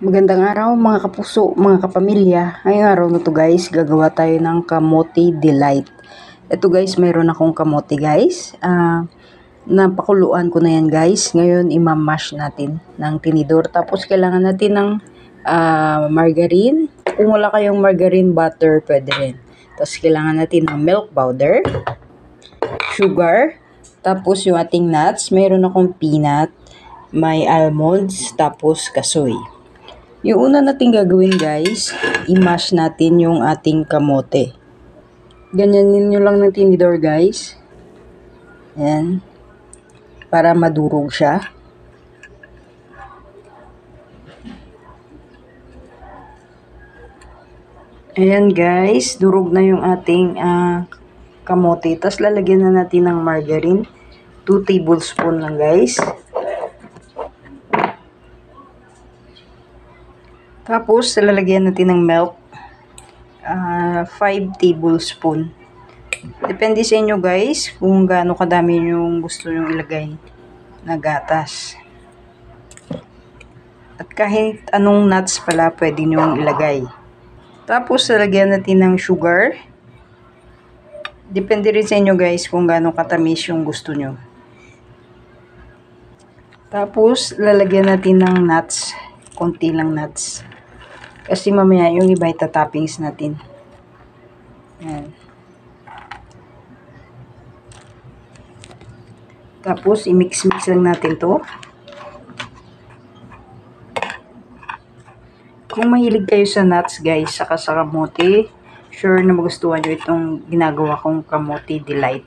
Magandang araw mga kapuso, mga kapamilya. Ngayong araw na to guys, gagawa tayo ng kamote delight. Ito guys, mayroon akong kamote guys. Napakuluan ko na yan guys. Ngayon imamash natin ng tinidor. Tapos kailangan natin ng margarine. Kung wala kayong margarine, butter, pwede rin. Tapos kailangan natin ng milk powder, sugar, tapos yung ating nuts. Mayroon akong peanut, may almonds, tapos kasoy. Yung una natin gagawin guys, i-mash natin yung ating kamote. Ganyanin nyo lang ng tinidor guys. Ayan. Para madurog siya. Ayan guys, durog na yung ating kamote. Tapos lalagyan na natin ng margarine. 2 tablespoon lang guys. Tapos, lalagyan natin ng milk, 5 tablespoon. Depende sa inyo guys, kung gaano kadami yung gusto nyo ilagay na gatas. At kahit anong nuts pala, pwede nyo ilagay. Tapos, lalagyan natin ng sugar. Depende rin sa inyo guys, kung gaano katamis yung gusto nyo. Tapos, lalagyan natin ng nuts. Konti lang nuts. Kasi mamaya yung iba ita-toppings natin. Ayan. Tapos i-mix-mix lang natin to. Kung mahilig kayo sa nuts guys, saka sa kamote, sure na magustuhan nyo itong ginagawa kong kamote delight.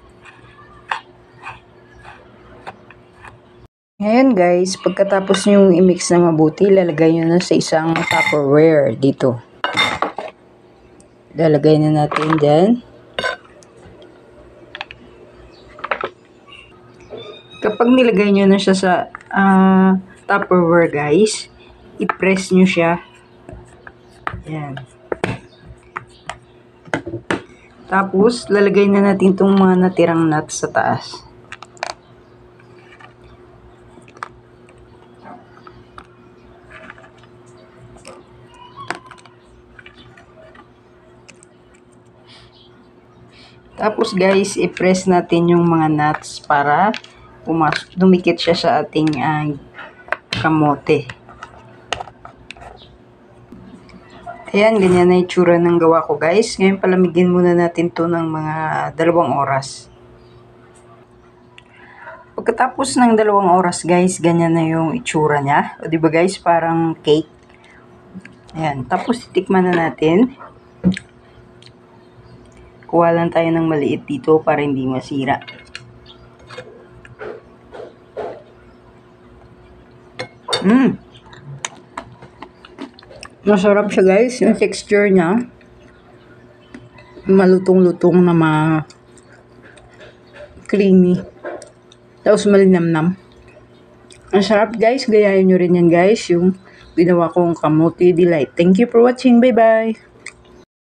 Ngayon guys, pagkatapos nyo i-mix na mabuti, lalagay nyo na sa isang Tupperware dito. Lalagay na natin dyan. Kapag nilagay nyo na siya sa Tupperware guys, i-press nyo siya. Yan. Tapos, lalagay na natin itong mga natirang nuts sa taas. Tapos guys, i-press natin yung mga nuts para dumikit siya sa ating kamote. Ayan, ganyan na itsura ng gawa ko guys. Ngayon palamigin muna natin to ng mga 2 oras. Pagkatapos ng 2 oras guys, ganyan na yung itsura niya. O diba guys, parang cake. Ayan, tapos titikman na natin. Kuha lang tayo ng maliit dito para hindi masira. Masarap siya guys. Yung texture niya, malutong-lutong na creamy. Tapos malinamnam. Ang sarap guys. Gayahin nyo rin yan guys. Yung ginawa kong kamote delight. Thank you for watching. Bye-bye.